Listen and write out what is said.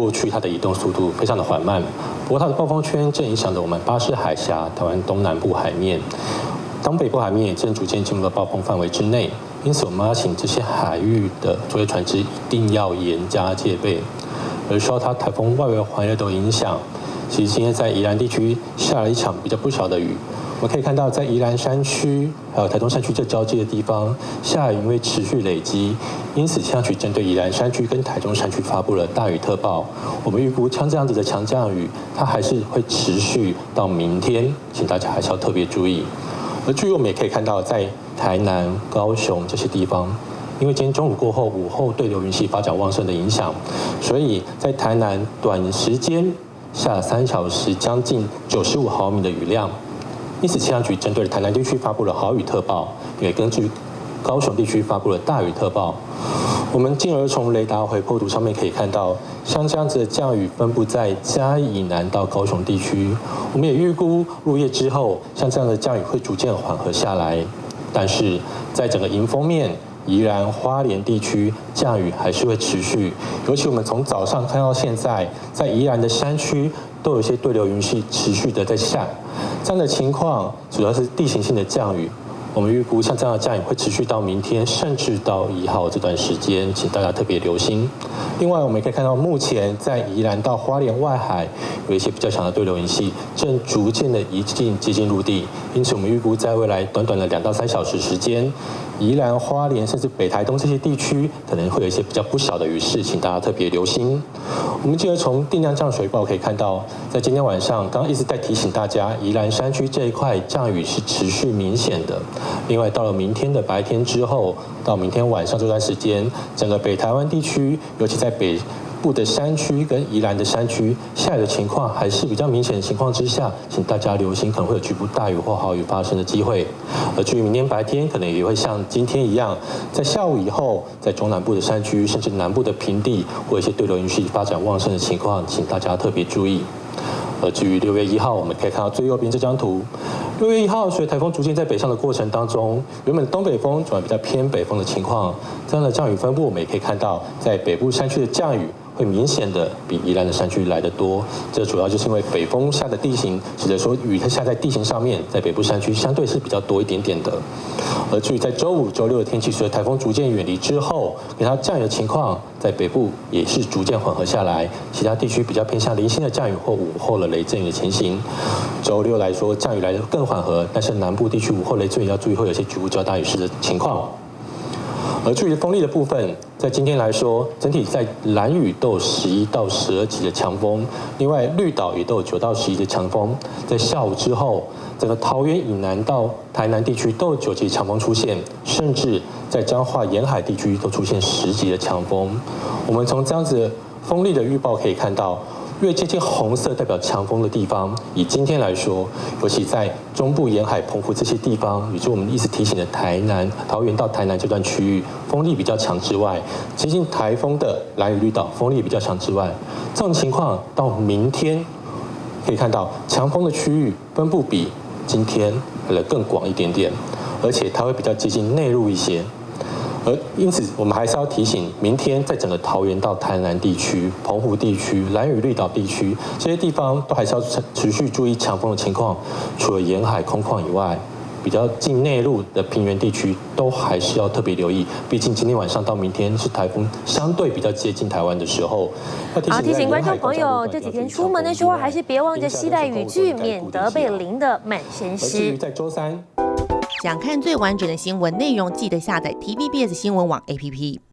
过去它的移动速度非常的缓慢，不过它的暴风圈正影响着我们巴士海峡、台湾东南部海面，东北部海面也正逐渐进入了暴风范围之内，因此我们要请这些海域的作业船只一定要严加戒备。而受到它台风外围环流的影响，其实今天在宜兰地区下了一场比较不小的雨。我们可以看到，在宜兰山区还有台东山区这交界的地方，下雨因为持续累积，因此气象局针对宜兰山区跟台中山区发布了大雨特报。我们预估像这样子的强降雨，它还是会持续到明天，请大家还是要特别注意。而至于我们也可以看到，在台南、高雄这些地方，因为今天中午过后，午后对流云系发展旺盛的影响，所以在台南短时间下了3小时将近95毫米的雨量。因此，气象局针对台南地区发布了豪雨特报，也根据高雄地区发布了大雨特报。我们进而从雷达回波图上面可以看到，像这样子的降雨分布在嘉义以南到高雄地区。我们也预估入夜之后，像这样的降雨会逐渐缓和下来。但是在整个迎风面，宜兰花莲地区降雨还是会持续，尤其我们从早上看到现在，在宜兰的山区都有一些对流云系持续的在下，这样的情况主要是地形性的降雨。我们预估像这样的降雨会持续到明天，甚至到1号这段时间，请大家特别留心。另外，我们也可以看到，目前在宜兰到花莲外海有一些比较强的对流云系正逐渐的接近陆地，因此我们预估在未来短短的2到3小时时间，宜兰、花莲甚至北台东这些地区可能会有一些比较不小的雨势，请大家特别留心。我们进而从定量降水报可以看到，在今天晚上，刚刚一直在提醒大家，宜兰山区这一块降雨是持续明显的。另外，到了明天的白天之后，到明天晚上这段时间，整个北台湾地区，尤其在北部的山区跟宜兰的山区，下雨的情况还是比较明显的情况之下，请大家留心，可能会有局部大雨或豪雨发生的机会。而至于明天白天，可能也会像今天一样，在下午以后，在中南部的山区，甚至南部的平地，或一些对流云系发展旺盛的情况，请大家特别注意。而至于6月1号，我们可以看到最右边这张图。6月1号，随台风逐渐在北上的过程当中，原本东北风转为比较偏北风的情况，这样的降雨分布，我们也可以看到，在北部山区的降雨会明显的比宜兰的山区来得多。这主要就是因为北风下的地形，使得说雨它下在地形上面，在北部山区相对是比较多一点点的。而至于在周5、周6的天气，随着台风逐渐远离之后，给它降雨的情况，在北部也是逐渐缓和下来，其他地区比较偏向零星的降雨或午后的雷阵雨的情形。周6来说，降雨来得更缓和，但是南部地区午后雷阵雨要注意会有些局部较大雨势的情况。而至于风力的部分，在今天来说，整体在兰屿都有11到12级的强风，另外绿岛也都有9到11的强风。在下午之后，整个桃园以南到台南地区都有9级强风出现，甚至在彰化沿海地区都出现10级的强风。我们从这样子风力的预报可以看到，越接近红色代表强风的地方，以今天来说，尤其在中部沿海、澎湖这些地方，也就是我们一直提醒的桃园到台南这段区域，风力比较强之外，接近台风的兰屿绿岛风力也比较强之外，这种情况到明天可以看到强风的区域分布比今天来得更广一点点，而且它会比较接近内陆一些。而因此，我们还是要提醒，明天在整个桃园到台南地区、澎湖地区、兰屿绿岛地区这些地方，都还是要持续注意强风的情况。除了沿海空旷以外，比较近内陆的平原地区，都还是要特别留意。毕竟今天晚上到明天是台风相对比较接近台湾的时候。好，提醒观众朋友，这几天出门的时候，还是别忘着携带雨具，免得被淋得满身湿。在周3。想看最完整的新闻内容，记得下载 TVBS 新闻网 APP。